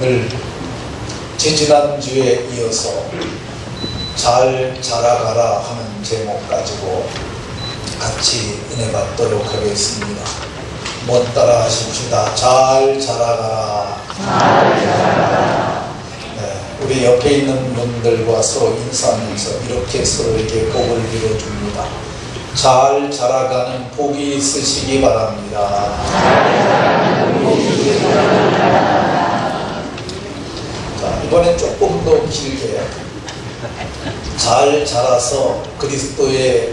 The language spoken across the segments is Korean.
오늘 지지난주에 이어서 잘 자라가라 하는 제목 가지고 같이 은혜 받도록 하겠습니다. 못 따라 하십시다. 잘 자라가라. 잘 자라가라. 네, 우리 옆에 있는 분들과 서로 인사하면서 이렇게 서로에게 복을 빌어줍니다. 잘 자라가는 복이 있으시기 바랍니다. 잘 자라가는 복이 있으시기 바랍니다. 자, 이번엔 조금 더 길게 잘 자라서 그리스도의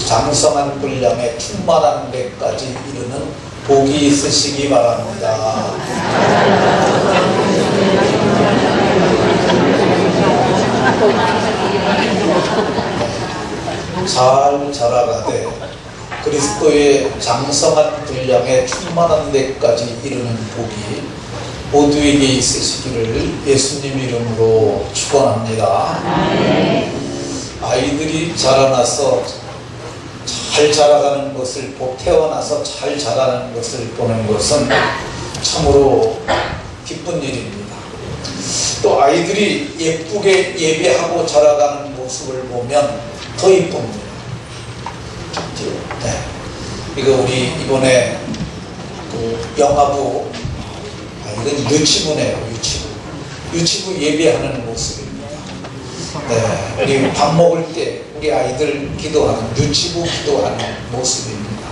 장성한 분량에 충만한 데까지 이르는 복이 있으시기 바랍니다. 잘 자라가되 그리스도의 장성한 분량에 충만한 데까지 이르는 복이 모두에게 있으시기를 예수님 이름으로 축원합니다. 아이들이 자라나서 잘 자라가는 것을 태어나서 잘 자라는 것을 보는 것은 참으로 기쁜 일입니다. 또 아이들이 예쁘게 예배하고 자라가는 모습을 보면 더 이쁩니다. 네. 이거 우리 이번에 그 영화부 이건 유치부네요. 유치부 예배하는 모습입니다. 네, 우리 밥 먹을 때 우리 아이들 기도하는 유치부 기도하는 모습입니다.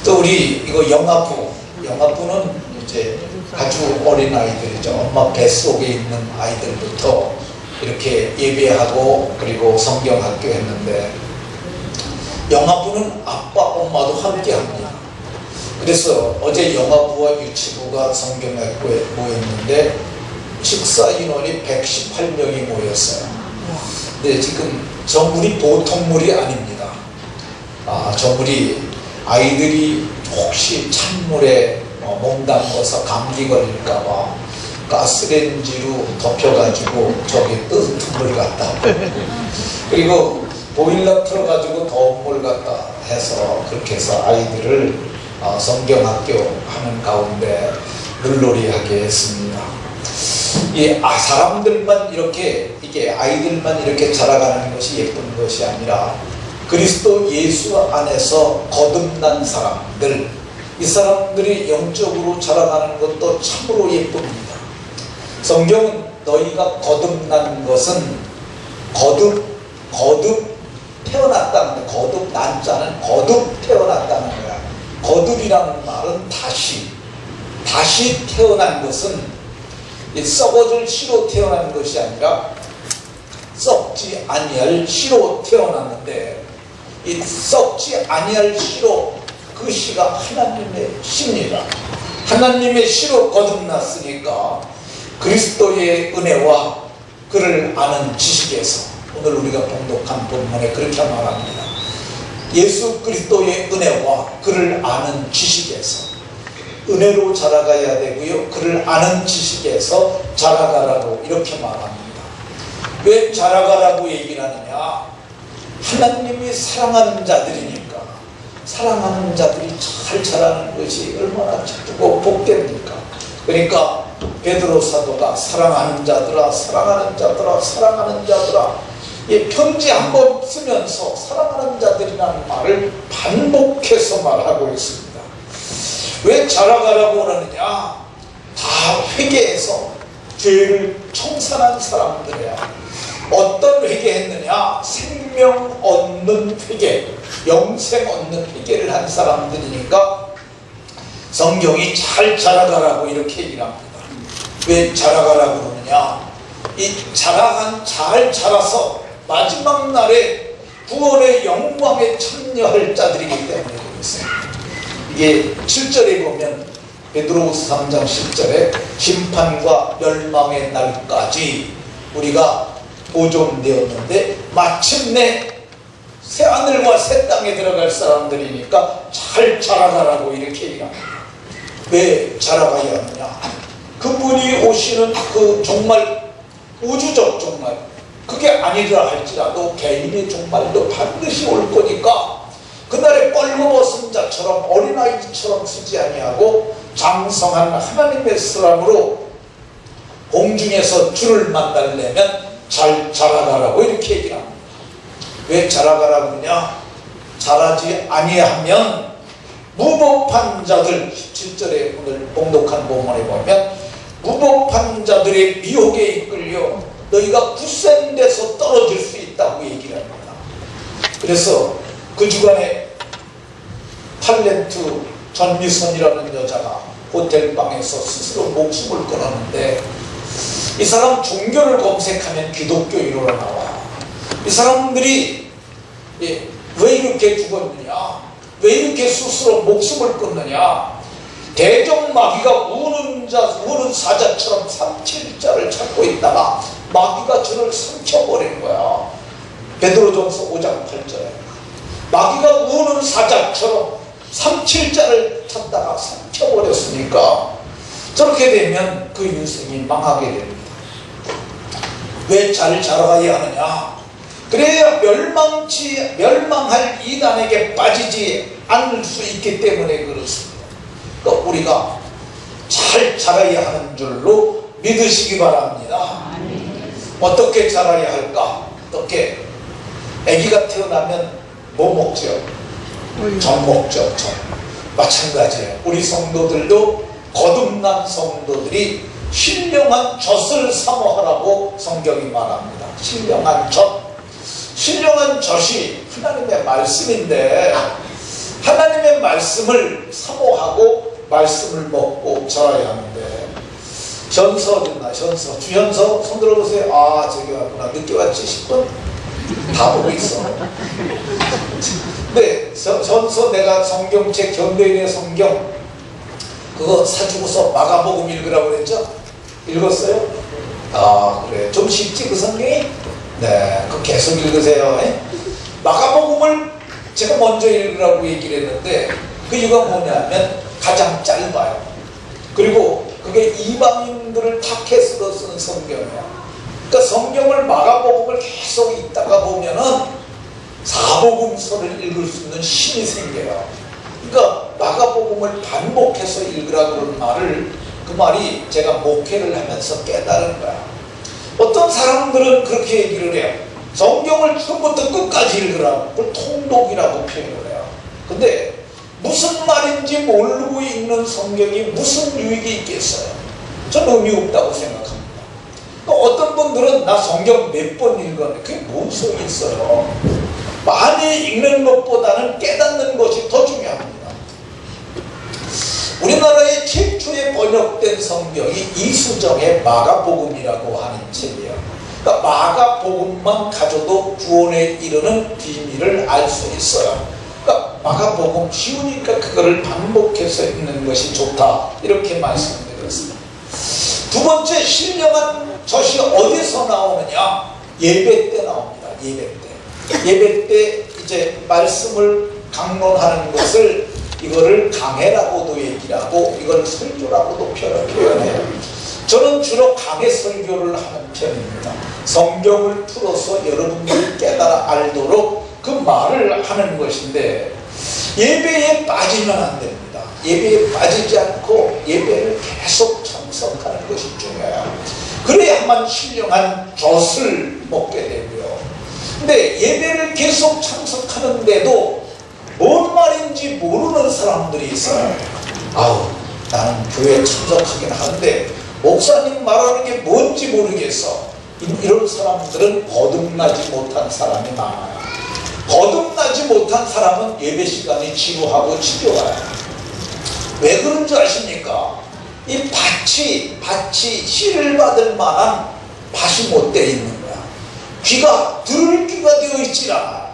또 우리 이거 영화부는 이제 아주 어린 아이들이죠. 엄마 뱃속에 있는 아이들부터 이렇게 예배하고 그리고 성경학교 했는데 영화부는 아빠 엄마도 함께 합니다. 그래서 어제 영화부와 유치부가 성경학교에 모였는데 식사 인원이 118명이 모였어요. 근데 지금 저물이 보통 물이 아닙니다. 저물이 아이들이 혹시 찬물에 몸 담궈서 감기 걸릴까봐 가스레인지로 덮여가지고 저기 뜨뜻한 물 갖다 그리고 보일러 틀어가지고 더운 물 갖다 해서 그렇게 해서 아이들을 성경학교 하는 가운데 물놀이하게 했습니다. 사람들만 이렇게 아이들만 이렇게 자라가는 것이 예쁜 것이 아니라 그리스도 예수 안에서 거듭난 사람들, 이 사람들이 영적으로 자라가는 것도 참으로 예쁩니다. 성경은 너희가 거듭난 것은 거듭 태어났다는 거야. 거듭난 자는 거듭 태어났다는 거야. 거듭이라는 말은 다시 태어난 것은 썩어질 씨로 태어난 것이 아니라 썩지 아니할 씨로 태어났는데 이 썩지 아니할 씨로 그 씨가 하나님의 씨입니다. 하나님의 씨로 거듭났으니까 그리스도의 은혜와 그를 아는 지식에서 오늘 우리가 봉독한 본문에 그렇게 말합니다. 예수 그리스도의 은혜와 그를 아는 지식에서 은혜로 자라가야 되고요. 그를 아는 지식에서 자라가라고 이렇게 말합니다. 왜 자라가라고 얘기를 하느냐? 하나님이 사랑하는 자들이니까 사랑하는 자들이 잘 자라는 것이 얼마나 기쁘고 복됩니까? 그러니까 베드로 사도가 사랑하는 자들아 사랑하는 자들아 사랑하는 자들아 편지 한 번 쓰면서 사랑하는 자들이라는 말을 반복해서 말하고 있습니다. 왜 자라가라고 하느냐? 다 회개해서 죄를 청산한 사람들이야. 어떤 회개했느냐? 생명 얻는 회개, 영생 얻는 회개를 한 사람들이니까 성경이 잘 자라가라고 이렇게 얘기를 합니다. 왜 자라가라고 그러느냐? 잘 자라서 마지막 날에 구원의 영광에 참여할 자들이기 때문에 그렇습니다. 이게 7절에 보면 베드로후서 3장 10절에 심판과 멸망의 날까지 우리가 보존되었는데 마침내 새하늘과 새 땅에 들어갈 사람들이니까 잘 자라가라고 이렇게 얘기합니다. 왜 자라가야 하느냐? 그분이 오시는 그 정말 우주적 종말, 그게 아니라 할지라도 개인의 종말도 반드시 올 거니까 그날에 뻘거벗은 자처럼 어린아이처럼 쓰지 아니하고 장성한 하나님의 사람으로 공중에서 주를 만나려면 잘 자라가라고 이렇게 얘기를 합니다. 왜 자라가라고 그러냐? 자라지 아니하면 무법한 자들, 17절에 오늘 봉독한 본문에 보면 무법한 자들의 미혹에 이끌려 너희가 굳센 데서 떨어질 수 있다고 얘기를 합니다. 그래서 그 주간에 탤런트 전미선이라는 여자가 호텔방에서 스스로 목숨을 끊었는데, 이 사람 종교를 검색하면 기독교인으로 나와요. 이 사람들이 왜 이렇게 죽었느냐, 왜 이렇게 스스로 목숨을 끊느냐, 대적마귀가 우는 사자처럼 삼킬자를 찾고 있다가 마귀가 저를 삼켜버린 거야. 베드로전서 5장 8절에 마귀가 우는 사자처럼 삼킬자를 찾다가 삼켜버렸으니까 저렇게 되면 그 인생이 망하게 됩니다. 왜 잘 자라가야 하느냐? 그래야 멸망할 이단에게 빠지지 않을 수 있기 때문에 그렇습니다. 그러니까 우리가 잘 자라야 하는 줄로 믿으시기 바랍니다. 어떻게 자라야 할까? 어떻게? 아기가 태어나면 뭐 먹죠? 젖 먹죠. 젖. 마찬가지예요. 우리 성도들도 거듭난 성도들이 신령한 젖을 사모하라고 성경이 말합니다. 신령한 젖. 신령한 젖이 하나님의 말씀인데, 하나님의 말씀을 사모하고 말씀을 먹고 자라야 하는데, 현서 어딨나? 현서. 주현서 손 들어보세요. 아, 저기 왔구나. 늦게 왔지? 10분? 다 보고 있어. 네, 현서 내가 성경책 현대인의 성경 그거 사주고서 마가복음 읽으라고 그랬죠? 읽었어요? 아, 그래. 좀 쉽지 그 성경이? 네, 그거 계속 읽으세요. 마가복음을 제가 먼저 읽으라고 얘기를 했는데 그 이유가 뭐냐면 가장 짧아요. 그리고 그게 이방인들을 타켓으로 쓴 성경이에요. 그러니까 성경을 마가복음을 계속 읽다가 보면은 사복음서를 읽을 수 있는 힘이 생겨요. 그러니까 마가복음을 반복해서 읽으라고 그런 말을, 그 말이 제가 목회를 하면서 깨달은 거야. 어떤 사람들은 그렇게 얘기를 해요. 성경을 처음부터 끝까지 읽으라고, 그걸 통독이라고 표현을 해요. 근데 무슨 말인지 모르고 읽는 성경이 무슨 유익이 있겠어요? 저는 의미 없다고 생각합니다. 어떤 분들은 나 성경 몇 번 읽었는데 그게 뭔 소용이 있어요? 많이 읽는 것보다는 깨닫는 것이 더 중요합니다. 우리나라에 최초에 번역된 성경이 이수정의 마가복음이라고 하는 책이에요. 그러니까 마가복음만 가져도 구원에 이르는 비밀을 알 수 있어요. 그러니까 마가복음 쉬우니까 그거를 반복해서 읽는 것이 좋다, 이렇게 말씀드렸습니다. 두 번째, 신령한 젖이 어디서 나오느냐? 예배 때 나옵니다. 예배 때. 예배 때 이제 말씀을 강론하는 것을, 이거를 강해라고도 얘기를 하고 이걸 설교라고도 표현해요. 저는 주로 강해 설교를 하는 편입니다. 성경을 풀어서 여러분들이 깨달아 알도록 그 말을 하는 것인데, 예배에 빠지면 안 됩니다. 예배에 빠지지 않고 예배를 계속 참석하는 것이 중요해요. 그래야만 신령한 젖을 먹게 되고요. 근데 예배를 계속 참석하는데도 뭔 말인지 모르는 사람들이 있어요. 아우, 나는 교회에 참석하긴 하는데 목사님 말하는 게 뭔지 모르겠어. 이런 사람들은 거듭나지 못한 사람이 많아요. 거듭나지 못한 사람은 예배 시간이 지루하고 지겨워요. 왜 그런 줄 아십니까? 이 밭이 씨를 받을 만한 밭이 못 되어 있는 거야. 귀가 들을 귀가 되어 있질 않아요.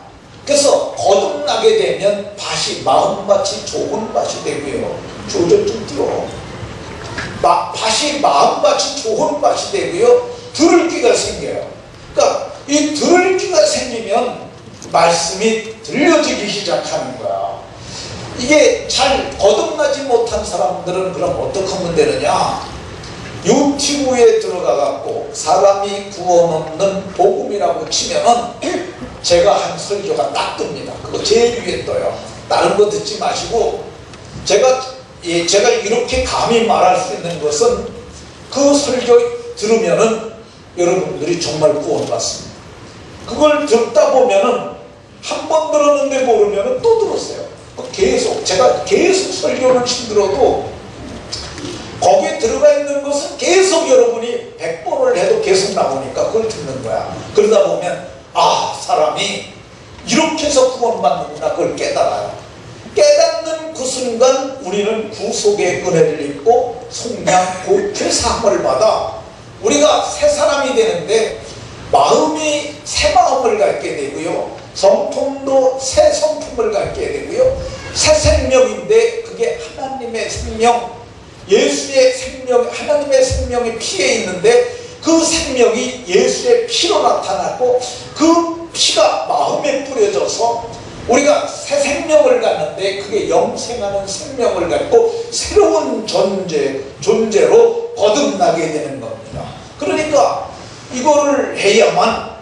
그래서 거듭나게 되면 밭이, 마음밭이 좋은 밭이 되고요. 조절 좀 띄워. 밭이, 마음밭이 좋은 밭이 되고요. 들을 귀가 생겨요. 그러니까 이 들을 귀가 생기면 말씀이 들려지기 시작하는 거야. 이게 잘 거듭나지 못한 사람들은 그럼 어떻게 하면 되느냐? 유튜브에 들어가갖고 사람이 구원없는 복음이라고 치면은 제가 한 설교가 딱 뜹니다. 그거 제일 위에 떠요. 다른 거 듣지 마시고, 제가 이렇게 감히 말할 수 있는 것은 그 설교 들으면은 여러분들이 정말 구원받습니다. 그걸 듣다 보면은 한 번 들었는데 모르면은 또 들었어요. 계속 제가 계속 설교는 힘들어도 거기에 들어가 있는 것은 계속 여러분이 100번을 해도 계속 나오니까 그걸 듣는 거야. 그러다 보면 아, 사람이 이렇게 해서 구원받는구나, 그걸 깨달아요. 깨닫는 그 순간 우리는 구속의 은혜를 입고 속량 고죄 사함을 받아 우리가 새 사람이 되는데 마음이 새 마음을 갖게 되고요, 성품도 새 성품을 갖게 되고요, 새 생명인데 그게 하나님의 생명, 예수의 생명, 하나님의 생명이 피에 있는데 그 생명이 예수의 피로 나타났고 그 피가 마음에 뿌려져서 우리가 새 생명을 갖는데 그게 영생하는 생명을 갖고 새로운 존재로 거듭나게 되는 겁니다. 그러니까 이거를 해야만,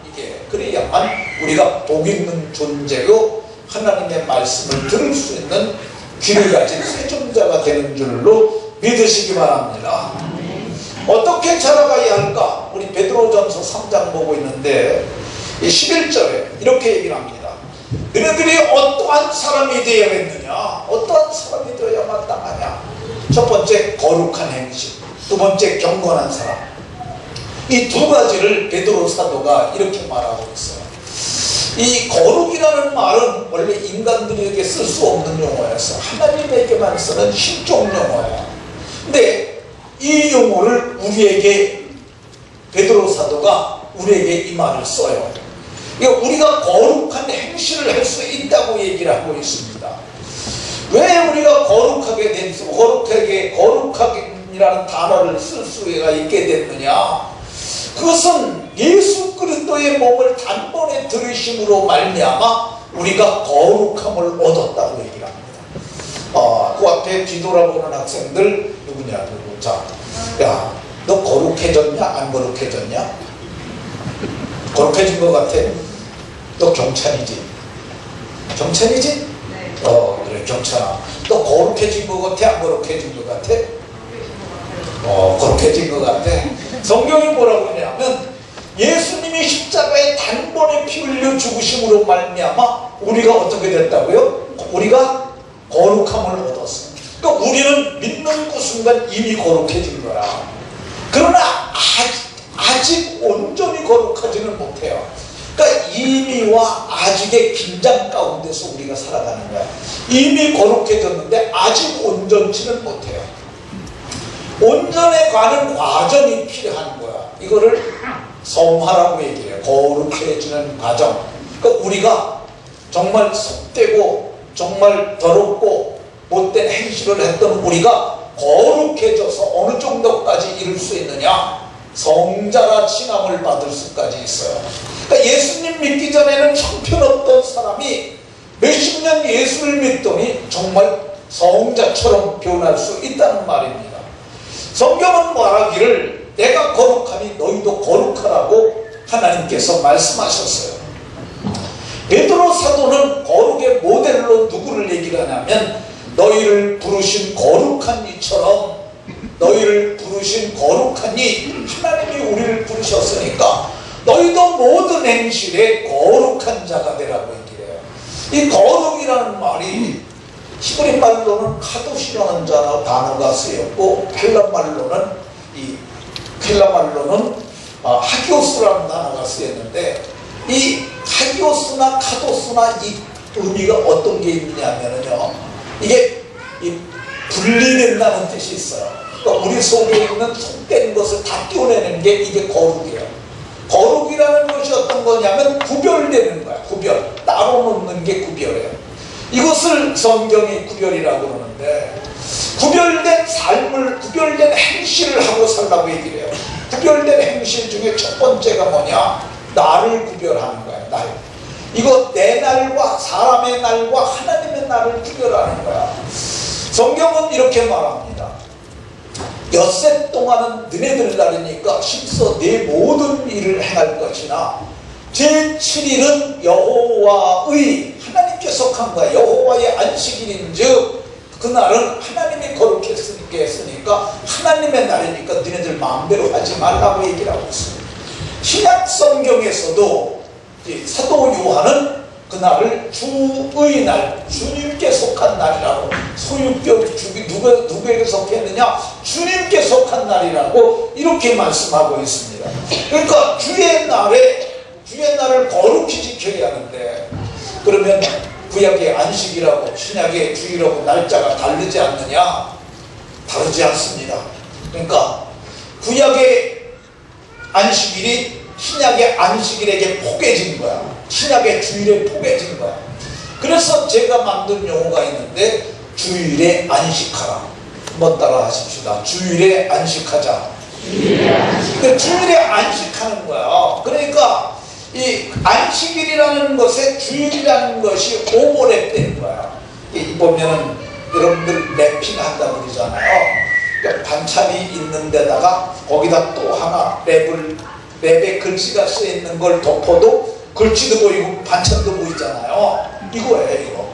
그래야만 우리가 복 있는 존재로 하나님의 말씀을 들을 수 있는 귀를 가진 세존자가 되는 줄로 믿으시기 바랍니다. 어떻게 자라가야 할까? 우리 베드로전서 3장 보고 있는데 11절에 이렇게 얘기를 합니다. 너희들이 어떠한 사람이 되어야겠느냐? 어떠한 사람이 되어야 마땅하냐? 첫 번째, 거룩한 행실. 두 번째, 경건한 사람. 이 두 가지를 베드로 사도가 이렇게 말하고 있어요. 이 거룩이라는 말은 원래 인간들에게 쓸 수 없는 용어였어. 하나님에게만 쓰는 신종 용어야. 근데 이 용어를 우리에게, 베드로 사도가 우리에게 이 말을 써요. 그러니까 우리가 거룩한 행실을 할 수 있다고 얘기를 하고 있습니다. 왜 우리가 거룩하게이라는 단어를 쓸 수가 있게 됐느냐? 그것은 예수 그리스도의 몸을 단번에 들으심으로 말미암아 우리가 거룩함을 얻었다고 얘기를 합니다. 그 앞에 뒤돌아보는 학생들 누구냐? 자, 야, 너 거룩해졌냐? 안 거룩해졌냐? 거룩해진 것 같아? 너 경찬이지? 경찬이지? 네. 그래, 경찬아. 너 거룩해진 것 같아? 안 거룩해진 것 같아? 거룩해진 것 같아. 성경이 뭐라고 하냐면 예수님이 십자가에 단번에 피 흘려 죽으심으로 말미암아 우리가 어떻게 됐다고요? 우리가 거룩함을 얻었어. 그러니까 우리는 믿는 그 순간 이미 거룩해진 거야. 그러나 아직 온전히 거룩하지는 못해요. 그러니까 이미와 아직의 긴장 가운데서 우리가 살아가는 거야. 이미 거룩해졌는데 아직 온전치는 못해요. 온전에 가는 과정이 필요한 거야. 이거를 성화라고 얘기해요. 거룩해지는 과정. 그러니까 우리가 정말 속되고 정말 더럽고 못된 행실을 했던 우리가 거룩해져서 어느 정도까지 이룰 수 있느냐? 성자라 칭함을 받을 수까지 있어요. 그러니까 예수님 믿기 전에는 형편없던 사람이 몇십 년 예수를 믿더니 정말 성자처럼 변할 수 있다는 말입니다. 성경은 말하기를 내가 거룩하니 너희도 거룩하라고 하나님께서 말씀하셨어요. 베드로 사도는 거룩의 모델로 누구를 얘기를 하냐면 너희를 부르신 거룩한 이처럼, 너희를 부르신 거룩한 이, 하나님이 우리를 부르셨으니까 너희도 모든 행실에 거룩한 자가 되라고 얘기를 해요. 이 거룩이라는 말이 히브리 말로는 카도시라는 단어가 쓰였고 헬라 말로는 하기오스라는 단어가 쓰였는데 이 하기오스나 카도스나 이 의미가 어떤 게 있느냐면요, 이게 분리된다는 뜻이 있어요. 그러니까 우리 속에 있는 속된 것을 다 떼어내는 게 이게 거룩이에요. 거룩이라는 것이 어떤 거냐면 구별되는 거야. 구별, 따로 놓는 게 구별이에요. 이것을 성경이 구별이라고 그러는데, 구별된 삶을, 구별된 행실을 하고 살라고 얘기를 해요. 구별된 행실 중에 첫 번째가 뭐냐? 나를 구별하는 거야. 날. 이거 내 날과 사람의 날과 하나님의 날을 구별하는 거야. 성경은 이렇게 말합니다. 엿새 동안은 너네들 날이니까 힘써 내 모든 일을 행할 것이나 제7일은 여호와의, 하나님께 속한 거야. 여호와의 안식일인즉 그날은 하나님이 거룩했으니까 했으니까 하나님의 날이니까 너네들 마음대로 하지 말라고 얘기를 하고 있습니다. 신약 성경에서도 사도 요한은 그날을 주의 날, 주님께 속한 날이라고, 소유격 누구에게 속했느냐? 주님께 속한 날이라고 이렇게 말씀하고 있습니다. 그러니까 주의 날을 거룩히 지켜야 하는데, 그러면 구약의 안식이라고 신약의 주일하고 날짜가 다르지 않느냐? 다르지 않습니다. 그러니까 구약의 안식일이 신약의 안식일에게 포개진 거야. 신약의 주일에 포개진 거야. 그래서 제가 만든 용어가 있는데, 주일에 안식하라. 한번 따라 하십시다. 주일에 안식하자. 주일에 안식하는 거야. 그러니까 이 안식일이라는 것에 주일이라는 것이 오버랩된 거야. 이 보면은 여러분들 랩핑 한다고 그러잖아요. 그러니까 반찬이 있는 데다가 거기다 또 하나 랩에 글씨가 쓰여 있는 걸 덮어도 글씨도 보이고 반찬도 보이잖아요. 이거예요, 이거.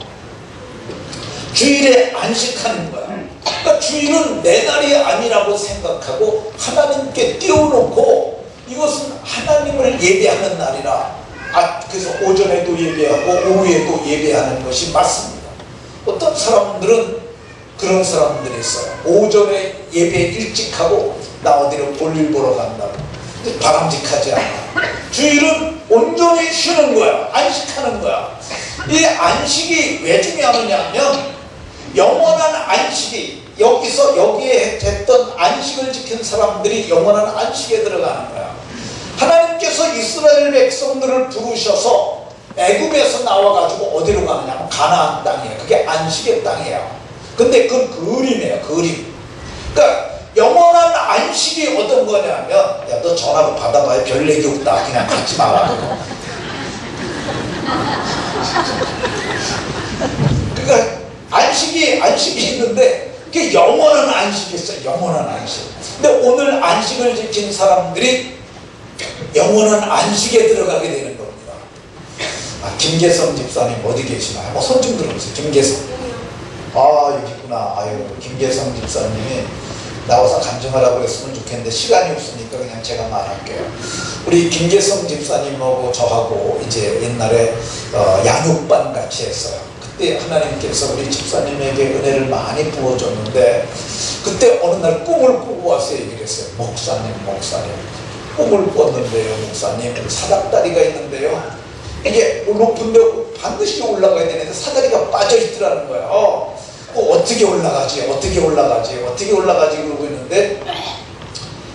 주일에 안식하는 거야. 그러니까 주일은 내 날이 아니라고 생각하고 하나님께 띄워놓고, 이것은 하나님을 예배하는 날이라, 그래서 오전에도 예배하고 오후에도 예배하는 것이 맞습니다. 어떤 사람들은 그런 사람들이 있어요. 오전에 예배 일찍 하고 나 어디로 볼일 보러 간다고. 바람직하지 않아. 주일은 온전히 쉬는 거야. 안식하는 거야. 이 안식이 왜 중요하냐면, 영원한 안식이, 여기에 했던 안식을 지킨 사람들이 영원한 안식에 들어가는 거야. 하나님께서 이스라엘 백성들을 부르셔서 애굽에서 나와가지고 어디로 가느냐? 가나안 땅이에요. 그게 안식의 땅이에요. 근데 그건 그림이에요, 그림. 그러니까 영원한 안식이 어떤 거냐면, 야, 너 전화 받아봐야 별 얘기 없다. 그냥 갖지 마라. 그러니까 안식이 있는데, 그게 영원한 안식이 있어요. 영원한 안식. 근데 오늘 안식을 지킨 사람들이 영원한 안식에 들어가게 되는 겁니다. 김계성 집사님 어디 계시나요? 손 좀 들어보세요. 김계성. 여기 있구나. 아유, 김계성 집사님이 나와서 간증하라고 했으면 좋겠는데 시간이 없으니까 그냥 제가 말할게요. 우리 김계성 집사님하고 저하고 이제 옛날에 양육반 같이 했어요. 그때 하나님께서 우리 집사님에게 은혜를 많이 부어줬는데, 그때 어느 날 꿈을 꾸고 와서 얘기를 했어요. 목사님 꿈을 꿨는데요, 목사님, 사닥다리가 있는데요, 이게 높은데 반드시 올라가야 되는데 사다리가 빠져 있더라는 거예요. 어떻게 올라가지 그러고 있는데,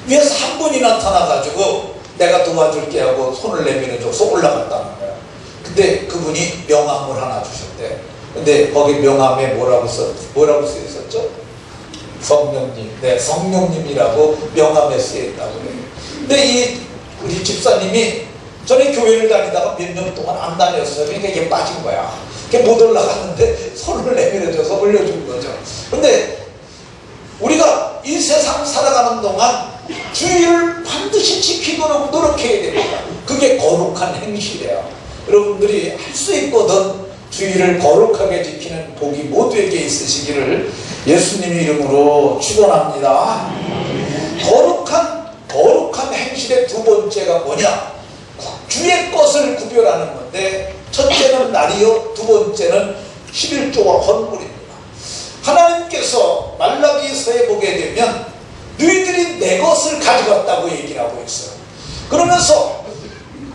위에서 한 분이 나타나가지고 내가 도와줄게 하고 손을 내밀어줘서 올라갔다는 거예요. 근데 그분이 명함을 하나 주셨대. 근데 거기 명함에 뭐라고 쓰였었죠? 성령님. 네, 성령님이라고 명함에 쓰여있다고 그래요. 근데 우리 집사님이 전에 교회를 다니다가 몇 년 동안 안 다녔어요. 그러니까 이게 빠진 거야. 못 올라갔는데 손을 내밀어줘서 올려준 거죠. 근데 우리가 이 세상 살아가는 동안 주의를 반드시 지키도록 노력해야 됩니다. 그게 거룩한 행실이에요. 여러분들이 할 수 있거든. 주의를 거룩하게 지키는 복이 모두에게 있으시기를 예수님 이름으로 축원합니다. 거룩한 행실의 두 번째가 뭐냐? 주의 것을 구별하는 건데, 첫째는 날이요, 두 번째는 11조와 헌물입니다. 하나님께서 말라기서에 보게 되면 너희들이 내 것을 가져갔다고 얘기를 하고 있어요. 그러면서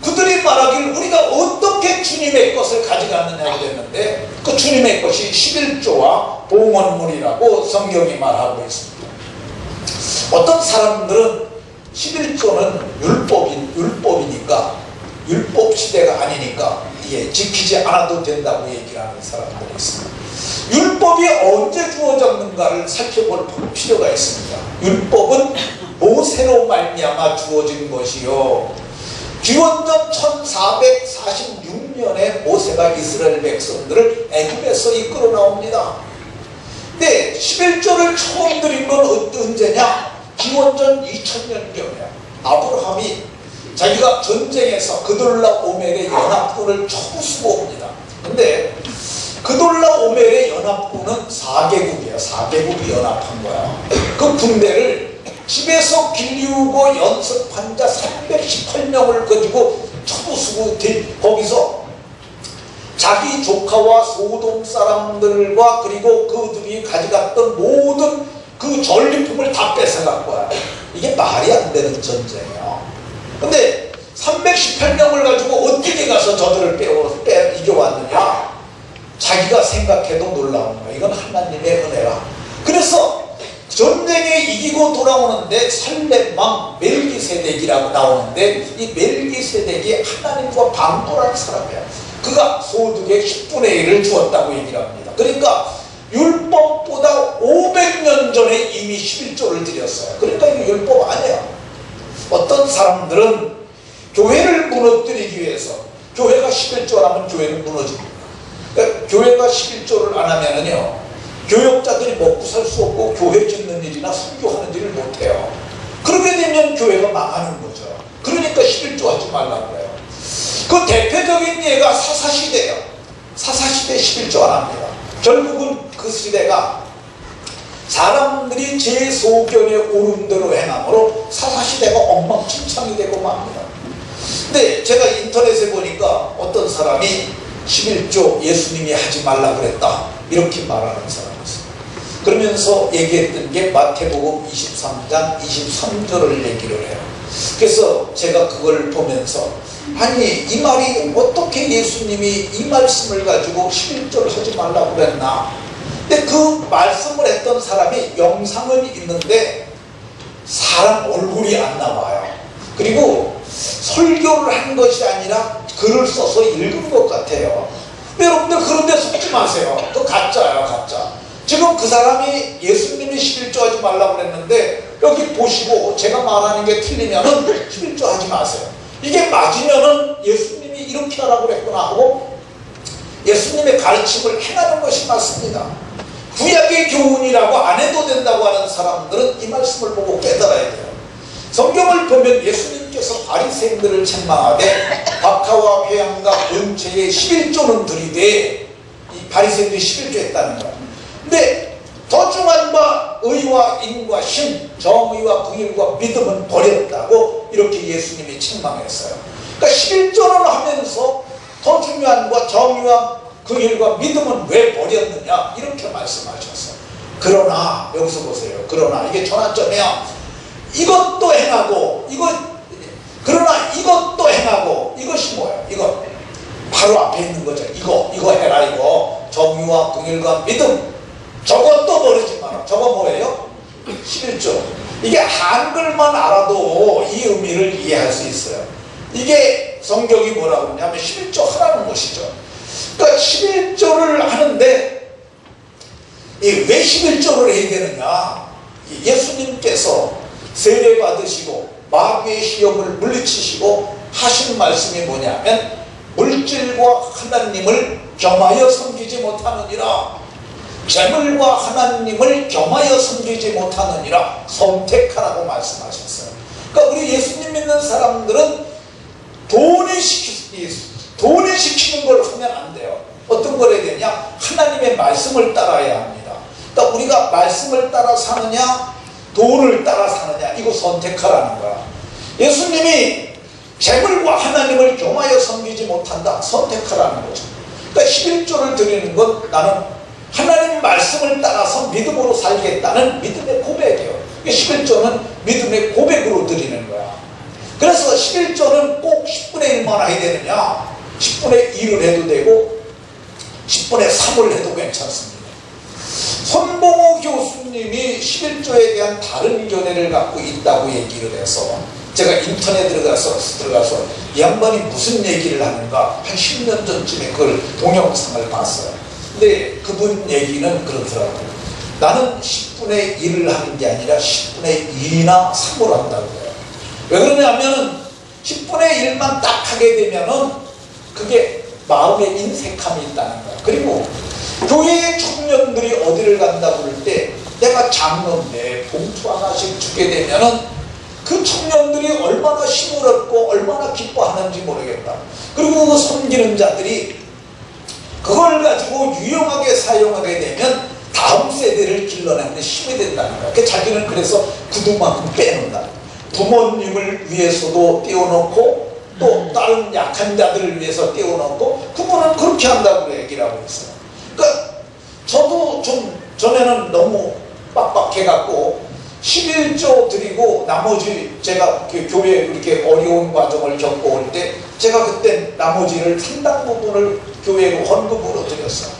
그들이 말하길 우리가 어떻게 주님의 것을 가져갔느냐고 했는데, 그 주님의 것이 11조와 봉헌물이라고 성경이 말하고 있습니다. 어떤 사람들은 11조는 율법이니까, 율법 시대가 아니니까 이게 지키지 않아도 된다고 얘기를 하는 사람들이 있습니다. 율법이 언제 주어졌는가를 살펴볼 필요가 있습니다. 율법은 모세로 말미암아 주어진 것이요, 기원전 1446년에 모세가 이스라엘 백성들을 애굽에서 이끌어 나옵니다. 근데 11조를 처음 드린 건 언제냐? 기원전 2000년경이에요. 아브라함이 자기가 전쟁에서 그돌라 오멜의 연합군을 처음 수고합니다. 근데 그 그돌라 오멜의 연합군은 4개국이에요. 4개국이 연합한 거야. 그 군대를 집에서 길리우고 연습 환자 318명을 가지고 처부수고 거기서 자기 조카와 소돔 사람들과 그리고 그들이 가져갔던 모든 그 전리품을 다 뺏어간 거야. 이게 말이 안 되는 전쟁이야. 근데 318명을 가지고 어떻게 가서 저들을 이겨왔느냐? 자기가 생각해도 놀라운 거야. 이건 하나님의 은혜라. 그래서 전쟁에 이기고 돌아오는데 살렘왕 멜기세덱이라고 나오는데, 이 멜기세덱이 하나님과 방불한 사람이야. 그가 소득의 10분의 1을 주었다고 얘기를 합니다. 그러니까 율법보다 500년 전에 이미 11조를 드렸어요. 그러니까 이거 율법 아니에요. 어떤 사람들은 교회를 무너뜨리기 위해서, 교회가 11조라면 교회는 무너집니다. 그러니까 교회가 11조를 안 하면은요, 교역자들이 먹고 살 수 없고 교회 짓는 일이나 선교하는 일을 못해요. 그렇게 되면 교회가 망하는 거죠. 그러니까 11조 하지 말라고 해요. 그 대표적인 예가 사사시대예요. 사사시대 11조 안 합니다. 결국은 그 시대가 사람들이 제 소견에 오른 대로 행함으로 사사시대가 엉망진창이 되고 맙니다. 근데 제가 인터넷에 보니까 어떤 사람이 11조 예수님이 하지 말라 그랬다, 이렇게 말하는 사람이 있어요. 그러면서 얘기했던 게 마태복음 23장 23절을 얘기를 해요. 그래서 제가 그걸 보면서, 아니 이 말이 어떻게 예수님이 이 말씀을 가지고 11조를 하지 말라고 그랬나? 근데 그 말씀을 했던 사람이 영상은 있는데 사람 얼굴이 안 나와요. 그리고 설교를 한 것이 아니라 글을 써서 읽은 것 같아요. 근데 여러분들 그런데 속지 마세요. 그거 가짜예요, 가짜. 지금 그 사람이 예수님이 11조 하지 말라고 그랬는데 여기 보시고 제가 말하는 게 틀리면은 11조 하지 마세요. 이게 맞으면은 예수님이 이렇게 하라고 그랬구나 하고 예수님의 가르침을 행하는 것이 맞습니다. 구약의 교훈이라고 안 해도 된다고 하는 사람들은 이 말씀을 보고 깨달아야 돼요. 성경을 보면 예수님께서 바리새인들을 책망하되 박하와 회양과 번제의 11조는 드리되, 이 바리새인들이 11조 했다는 거예요. 근데 더 중요한 바 의와 인과 신, 정의와 긍휼과 믿음은 버렸다고 이렇게 예수님이 책망했어요. 그러니까 11조를 하면서 더 중요한 바 정의와 긍휼과 믿음은 왜 버렸느냐, 이렇게 말씀하셨어요. 그러나 여기서 보세요. 그러나 이게 전환점이야. 이것도 행하고 그러나 이것도 행하고, 이것이 뭐예요? 이거 바로 앞에 있는 거죠. 이거 해라. 이거 정의와 긍휼과 믿음, 저것도 버리지 마라. 저거 뭐예요? 11조. 이게 한글만 알아도 이 의미를 이해할 수 있어요. 이게 성경이 뭐라고 그러냐면 11조 하라는 것이죠. 그러니까 11조를 하는데 왜 11조를 해야 되느냐? 예수님께서 세례 받으시고 마귀의 시험을 물리치시고 하신 말씀이 뭐냐면, 물질과 하나님을 겸하여 섬기지 못하느니라, 재물과 하나님을 겸하여 섬기지 못하느니라 선택하라고 말씀하셨어요. 그러니까 우리 예수님 믿는 사람들은 돈이 시키는 걸 하면 안 돼요. 어떤 걸 해야 되냐? 하나님의 말씀을 따라야 합니다. 그러니까 우리가 말씀을 따라 사느냐, 돈을 따라 사느냐, 이거 선택하라는 거야. 예수님이 재물과 하나님을 겸하여 섬기지 못한다, 선택하라는 거죠. 그러니까 11조를 드리는 건 나는 하나님 말씀을 따라서 믿음으로 살겠다는 믿음의 고백이에요. 11조는 믿음의 고백으로 드리는 거야. 그래서 11조는 꼭 10분의 1만 해야 되느냐? 10분의 1을 해도 되고 10분의 3을 해도 괜찮습니다. 손봉호 교수님이 11조에 대한 다른 견해를 갖고 있다고 얘기를 해서 제가 인터넷에 들어가서 이 양반이 무슨 얘기를 하는가, 한 10년 전쯤에 그걸 동영상을 봤어요. 근데 그분 얘기는 그렇더라고요. 나는 10분의 1을 하는 게 아니라 10분의 2나 3을 한다고 해요. 왜 그러냐면 10분의 1만 딱 하게 되면은 그게 마음에 인색함이 있다는 거야. 그리고 교회의 청년들이 어디를 간다고 그럴 때 내가 장로인데 봉투 하나씩 주게 되면은 그 청년들이 얼마나 힘을 얻고 얼마나 기뻐하는지 모르겠다. 그리고 그 섬기는 자들이 그걸 가지고 유용하게 사용하게 되면 다음 세대를 길러내는 데 힘이 된다는 거야. 자기는 그래서 구두만큼 빼놓는다. 부모님을 위해서도 띄워놓고 또 다른 약한 자들을 위해서 띄워놓고 그분은 그렇게 한다고 얘기를 하고 있어요. 그러니까 저도 좀 전에는 너무 빡빡해갖고 11조 드리고 나머지 제가 교회 그렇게 어려운 과정을 겪어올 때 제가 그때 나머지를 상당 부분을 교회 헌금으로 드렸어요.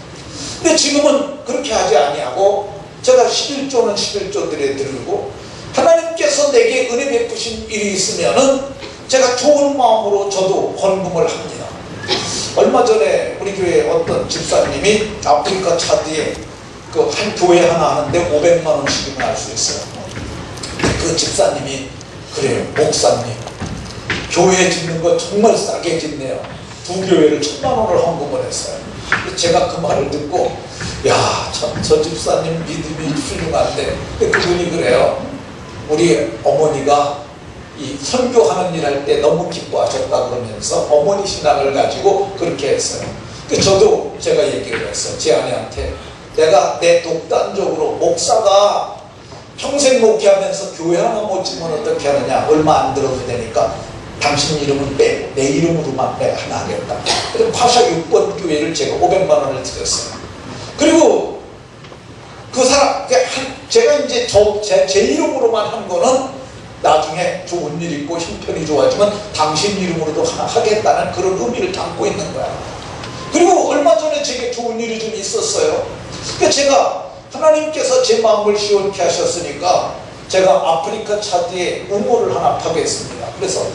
근데 지금은 그렇게 하지 아니하고 제가 11조는 11조 드리고 하나님께서 내게 은혜 베푸신 일이 있으면은 제가 좋은 마음으로 저도 헌금을 합니다. 얼마 전에 우리 교회 어떤 집사님이 아프리카 차드에 그 한 교회 하나 하는데 500만 원씩이면 할 수 있어요. 그 집사님이 그래요. 목사님 교회 짓는 거 정말 싸게 짓네요. 두 교회를 1000만 원을 헌금을 했어요. 제가 그 말을 듣고 야, 참 저 집사님 믿음이 훌륭한데 그분이 그래요. 우리 어머니가 이 선교하는 일 할 때 너무 기뻐하셨다 그러면서 어머니 신앙을 가지고 그렇게 했어요. 저도 제가 얘기를 했어요. 제 아내한테 내가 내 독단적으로 목사가 평생 목회하면서 교회 하나 못 지면 어떻게 하느냐, 얼마 안 들어도 되니까 당신 이름은 빼고 내 이름으로만 하나 하겠다. 그래서 파샤 6번 교회를 제가 500만 원을 드렸어요. 그리고 그 사람 제가 이제 제 이름으로만 한 거는 나중에 좋은 일 있고 형편이 좋아지면 당신 이름으로도 하나 하겠다는 그런 의미를 담고 있는 거야. 그리고 얼마 전에 제게 좋은 일이 좀 있었어요. 그러니까 제가 하나님께서 제 마음을 시원케 하셨으니까 제가 아프리카 차드에 우물을 하나 파겠습니다. 그래서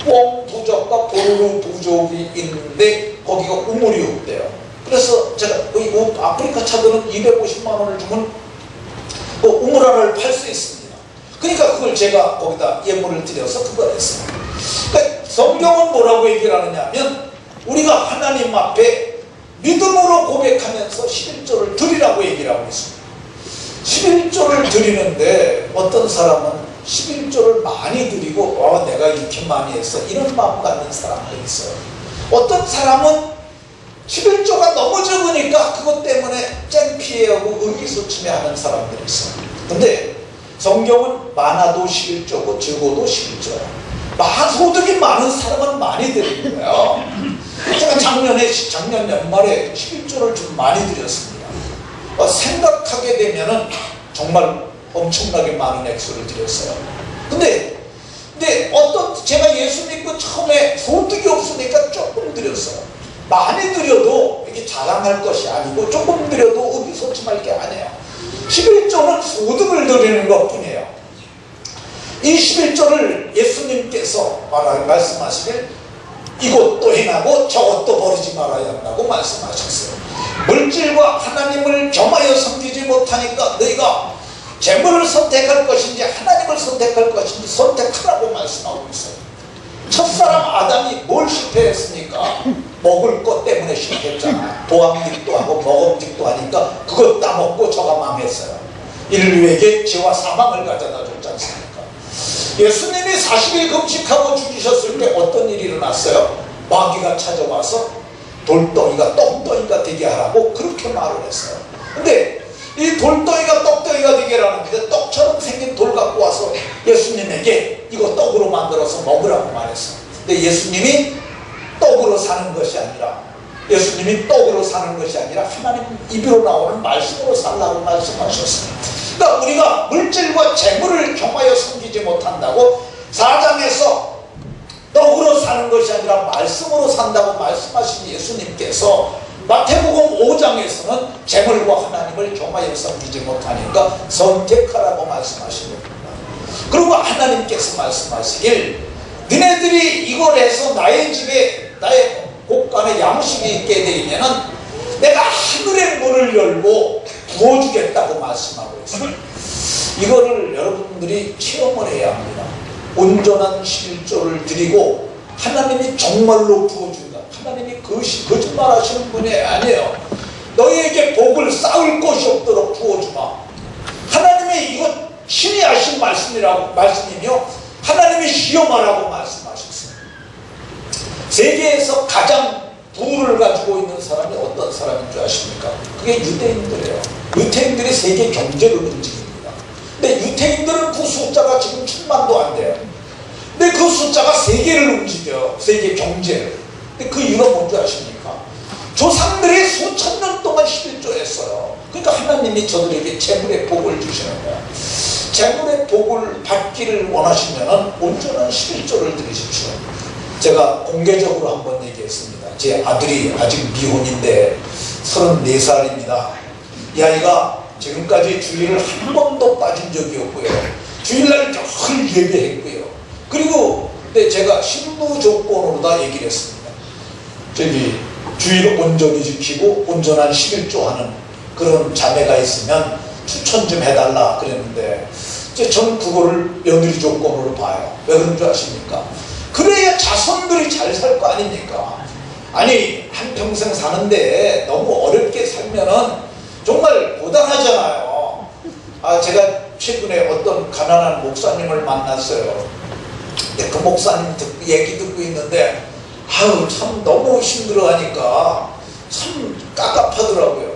뽕 부족과 보르르 부족이 있는데 거기가 우물이 없대요. 그래서 제가 아프리카 차드는 250만 원을 주면 우물 하나를 팔 수 있습니다. 그러니까 그걸 제가 거기다 예물을 드려서 그걸 했어요. 그러니까 성경은 뭐라고 얘기를 하느냐 하면 우리가 하나님 앞에 믿음으로 고백하면서 11조를 드리라고 얘기를 하고 있습니다. 11조를 드리는데 어떤 사람은 11조를 많이 드리고 내가 이렇게 많이 했어 이런 마음 갖는 사람도 있어요. 어떤 사람은 11조가 너무 적으니까 그것 때문에 쟁피해하고 의기소침해하는 사람들이 있어요. 근데 성경은 많아도 11조고 적어도 11조야. 소득이 많은 사람은 많이 드리는 거예요. 제가 작년 연말에 11조를 좀 많이 드렸습니다. 생각하게 되면은 정말 엄청나게 많은 액수를 드렸어요. 근데 제가 예수 믿고 처음에 소득이 없으니까 조금 드렸어요. 많이 드려도 이게 자랑할 것이 아니고 조금 드려도 의기소침할 게 아니에요. 11조는 소득을 드리는 것 뿐이에요. 이 11조를 예수님께서 말씀하시길 이것도 행하고 저것도 버리지 말아야 한다고 말씀하셨어요. 물질과 하나님을 겸하여 섬기지 못하니까 너희가 재물을 선택할 것인지 하나님을 선택할 것인지 선택하라고 말씀하고 있어요. 첫사람 아담이 뭘 실패했습니까? 먹을 것 때문에 실패했잖아. 도항직도 하고 먹음직도 하니까 그것 따먹고 저가 망했어요. 인류에게 죄와 사망을 가져다 줬지 않습니까? 예수님이 40일 금식하고 죽으셨을 때 어떤 일이 일어났어요? 마귀가 찾아와서 돌덩이가 떡덩이가 되게 하라고 그렇게 말을 했어요. 근데 이 돌덩이가 떡덩이가 되게 하는데 떡처럼 생긴 돌 갖고 와서 예수님에게 이거 떡으로 만들어서 먹으라고 말했어요. 근데 예수님이 떡으로 사는 것이 아니라 하나님 입으로 나오는 말씀으로 살라고 말씀하셨어요. 그러니까 우리가 물질과 재물을 겸하여 섬기지 못한다고 4장에서 떡으로 사는 것이 아니라 말씀으로 산다고 말씀하신 예수님께서 마태복음 5장에서는 재물과 하나님을 겸하여 섬기지 못하니까 선택하라고 말씀하신 겁니다. 그리고 하나님께서 말씀하시길 너네들이 이걸 해서 나의 집에 나의 곳간에 양식이 있게 되면은 내가 하늘의 문을 열고 부어주겠다고 말씀하고 있어요. 이거를 여러분들이 체험을 해야 합니다. 온전한 11조를 드리고 하나님이 정말로 부어준다. 하나님이 거짓말 하시는 분이 아니에요. 너희에게 복을 쌓을 것이 없도록 부어주마. 하나님이 이거 신이 하신 말씀이며 하나님이 시험하라고 말씀하셨어요. 세계에서 가장 부를 가지고 있는 사람이 어떤 사람이 그게 유대인들이에요. 유대인들이 세계 경제를 움직입니다. 근데 유대인들은 그 숫자가 지금 1000만도 안 돼요. 근데 그 숫자가 세계를 움직여요. 세계 경제를. 근데 그 이유가 뭔지 아십니까? 조상들이 수천 년 동안 11조 했어요. 그러니까 하나님이 저들에게 재물의 복을 주시는 거야. 재물의 복을 받기를 원하시면 온전한 11조를 드리십시오. 제가 공개적으로 한번 얘기했습니다. 제 아들이 아직 미혼인데 34살입니다. 이 아이가 지금까지 주일을 한 번도 빠진 적이 없고요. 주일날 늘 예배했고요. 그리고 근데 제가 신부 조건으로 다 얘기를 했습니다. 저기 주일 온전히 지키고 온전한 11조 하는 그런 자매가 있으면 추천 좀 해달라 그랬는데 이제 저는 그거를 며느리 조건으로 봐요. 왜 그런 줄 아십니까? 그래야 자손들이 잘 살 거 아닙니까? 아니 한평생 사는데 너무 어렵게 살면은 정말 고단하잖아요. 제가 최근에 어떤 가난한 목사님을 만났어요. 근데 그 목사님 얘기 듣고 있는데 참 너무 힘들어하니까 참 깝깝하더라고요.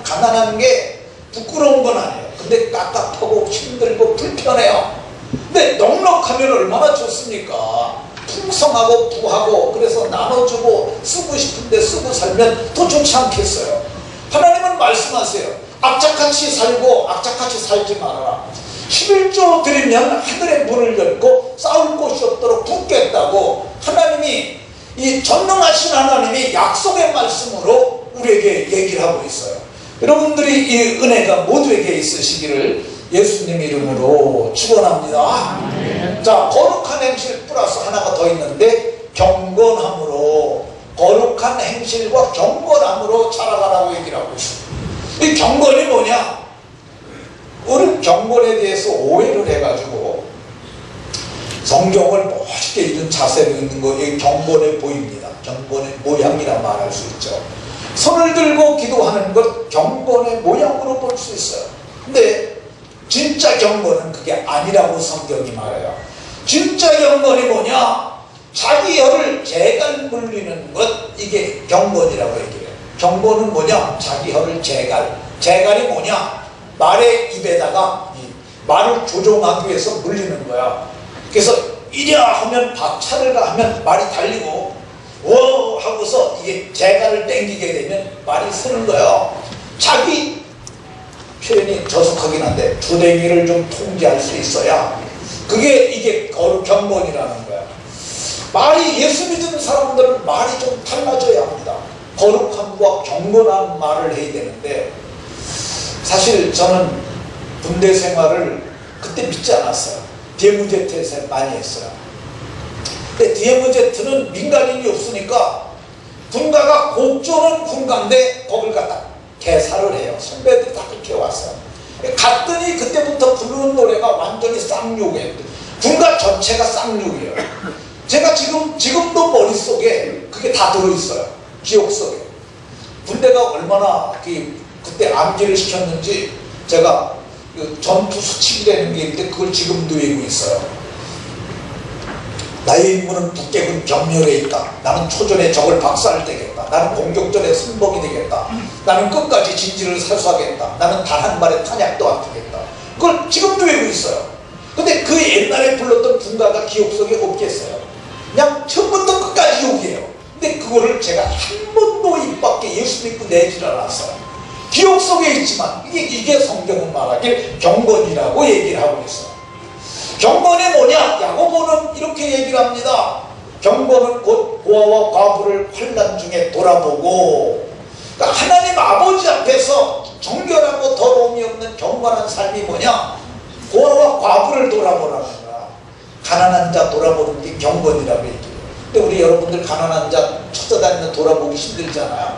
가난한 게 부끄러운 건 아니에요. 근데 깝깝하고 힘들고 불편해요. 근데 넉넉하면 얼마나 좋습니까? 풍성하고 부하고 그래서 나눠주고 쓰고 싶은데 쓰고 살면 더 좋지 않겠어요? 하나님은 말씀하세요. 악착같이 살고 악착같이 살지 말아라. 11조 드리면 하늘의 문을 열고 싸울 곳이 없도록 붙겠다고 하나님이 이 전능하신 하나님이 약속의 말씀으로 우리에게 얘기를 하고 있어요. 여러분들이 이 은혜가 모두에게 있으시기를 예수님 이름으로 축원합니다. 자, 거룩한 행실 플러스 하나가 더 있는데 경건함으로, 거룩한 행실과 경건함으로 자라가라고 얘기를 하고 있어요. 이 경건이 뭐냐? 우리 경건에 대해서 오해를 해가지고 성경을 멋있게 이런 자세로 읽는 거, 이게 경건해 보입니다. 경건의 모양이라 말할 수 있죠. 손을 들고 기도하는 것 경건의 모양으로 볼 수 있어요. 근데 진짜 경건은 그게 아니라고 성경이 말해요. 진짜 경건이 뭐냐? 자기 혀를 재갈 물리는 것, 이게 경건이라고 얘기해요. 경건은 뭐냐? 자기 혀를 재갈이 뭐냐? 말의 입에다가 말을 조종하기 위해서 물리는 거야. 그래서 이랴 하면 박차를 가하면 말이 달리고 워 하고서 이게 재갈을 땡기게 되면 말이 서는 거예요. 자기 표현이 저속하긴 한데 주댕이를 좀 통제할 수 있어야 이게 경건이라는 거야. 말이 예수 믿는 사람들은 말이 좀 달라져야 합니다. 거룩함과 경건한 말을 해야 되는데 사실 저는 군대 생활을 그때 믿지 않았어요. DMZ에서 많이 했어요. 근데 DMZ는 민간인이 없으니까 군가가 곡조는 군가인데 거길 갖다 개사를 해요. 선배들이 다 그렇게 왔어요. 갔더니 그때부터 부르는 노래가 완전히 쌍욕이에요. 군가 전체가 쌍욕이에요. 제가 지금도 머릿속에 그게 다 들어있어요. 기억 속에. 군대가 얼마나 그때 암기를 시켰는지 제가 전투 수칙이라는 게 있는데 그걸 지금도 외우고 있어요. 나의 임무는 북괴군 경멸에 있다. 나는 초전에 적을 박살내겠다. 나는 공격전에 순복이 되겠다. 나는 끝까지 진지를 사수하겠다. 나는 단 한 발의 탄약도 안 주겠다. 그걸 지금도 외우고 있어요. 근데 그 옛날에 불렀던 군가가 기억 속에 없겠어요. 그냥 처음부터 끝까지 욕이에요. 근데 그거를 제가 한 번도 입 밖에 예수 믿고 내질 않았어요. 기억 속에 있지만 이게 성경은 말하길 경건이라고 얘기를 하고 있어요. 경건이 뭐냐? 야고보는 이렇게 얘기를 합니다. 경건은 곧 고아와 과부를 환난 중에 돌아보고, 그러니까 하나님 아버지 앞에서 정결하고 더러움이 없는 경건한 삶이 뭐냐? 고아와 과부를 돌아보라는 거야. 가난한 자 돌아보는 게 경건이라고 얘기해요. 근데 우리 여러분들 가난한 자 찾아다니는 돌아보기 힘들잖아요.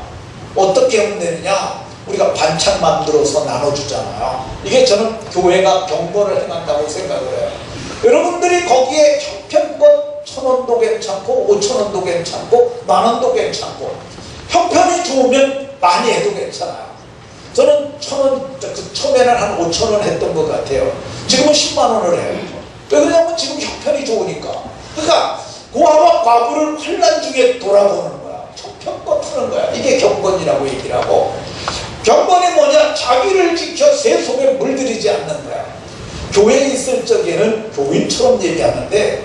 어떻게 하면 되느냐? 우리가 반찬 만들어서 나눠주잖아요. 이게 저는 교회가 경건을 행한다고 생각을 해요. 여러분들이 거기에 형편권 1000원도 괜찮고 5000원도 괜찮고 만원도 괜찮고 형편이 좋으면 많이 해도 괜찮아요. 저는 1000원, 처음에는 한 5000원 했던 것 같아요. 지금은 10만원을 해요. 왜 그러냐면 지금 형편이 좋으니까. 그러니까 고아와 과부를 환난 중에 돌아보는 거야. 형편껏 푸는 거야. 이게 경건이라고 얘기를 하고, 경건이 뭐냐? 자기를 지켜 세속에 물들이지 않는 거야. 교회에 있을 적에는 교인처럼 얘기하는데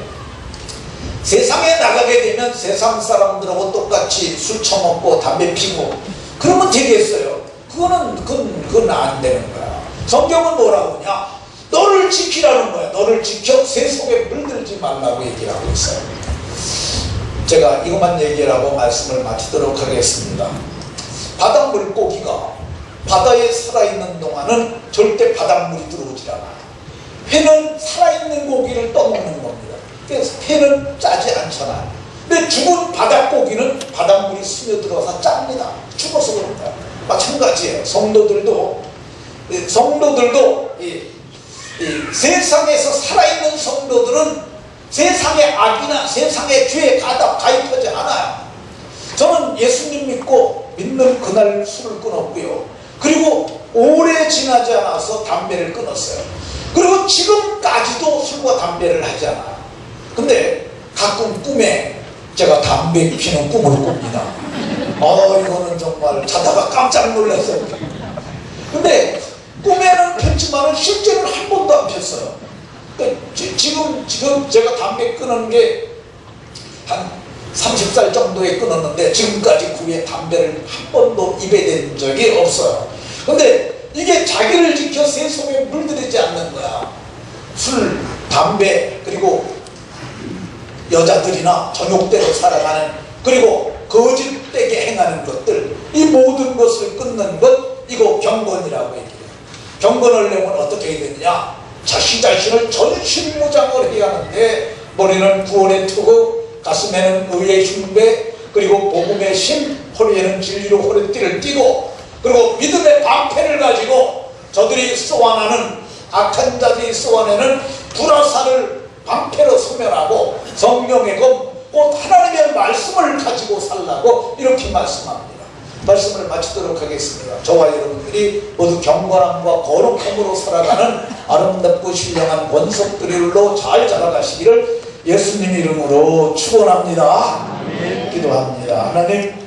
세상에 나가게 되면 세상 사람들하고 똑같이 술 처먹고 담배 피고 그러면 되겠어요? 그건 안 되는 거야. 성경은 뭐라고 하냐? 너를 지키라는 거야. 너를 지켜 세속에 물들지 말라고 얘기하고 있어요. 제가 이것만 얘기하고 말씀을 마치도록 하겠습니다. 바다 물고기가 바다에 살아있는 동안은 절대 바닷물이 들어오질 않아요. 회는 살아있는 고기를 떠먹는 겁니다. 그래서 회는 짜지 않잖아요. 근데 죽은 바닷고기는 바닷물이 스며들어서 짭니다. 죽어서 그런다. 마찬가지예요. 성도들도 이 세상에서 살아있는 성도들은 세상의 악이나 세상의 죄에 가입하지 않아요. 저는 예수님 믿고 믿는 그날 술을 끊었고요. 그리고 오래 지나지 않아서 담배를 끊었어요. 그리고 지금까지도 술과 담배를 하지 않아요. 근데 가끔 꿈에 제가 담배 피는 꿈을 꿉니다. 이거는 정말 자다가 깜짝 놀랐어요. 근데 꿈에는 폈지만 실제로는 한 번도 안 폈어요. 지금 제가 담배 끊은 게 한 30살 정도에 끊었는데 지금까지 그 후에 담배를 한 번도 입에 댄 적이 없어요. 근데 이게 자기를 지켜 세속에 물들이지 않는 거야. 술, 담배, 그리고 여자들이나 저녁대로 살아가는, 그리고 거짓되게 행하는 것들, 이 모든 것을 끊는 것, 이거 경건이라고 얘기해요. 경건을 내면 어떻게 해야 되느냐? 자신 자신을 전신무장을 해야 하는데, 머리는 구원의 투구, 가슴에는 의의 흉배, 그리고 복음의 심, 허리에는 진리로 허리띠를 띠고, 그리고 믿음의 방패를 가지고 저들이 쏘아나는 악한 자들이 쏘아내는 불화살을 방패로 소멸하고 성령의 검, 곧 하나님의 말씀을 가지고 살라고 이렇게 말씀합니다. 말씀을 마치도록 하겠습니다. 저와 여러분들이 모두 경건함과 거룩함으로 살아가는 아름답고 신령한 권속들로 잘 자라가시기를 예수님 이름으로 축원합니다. 기도합니다. 하나님,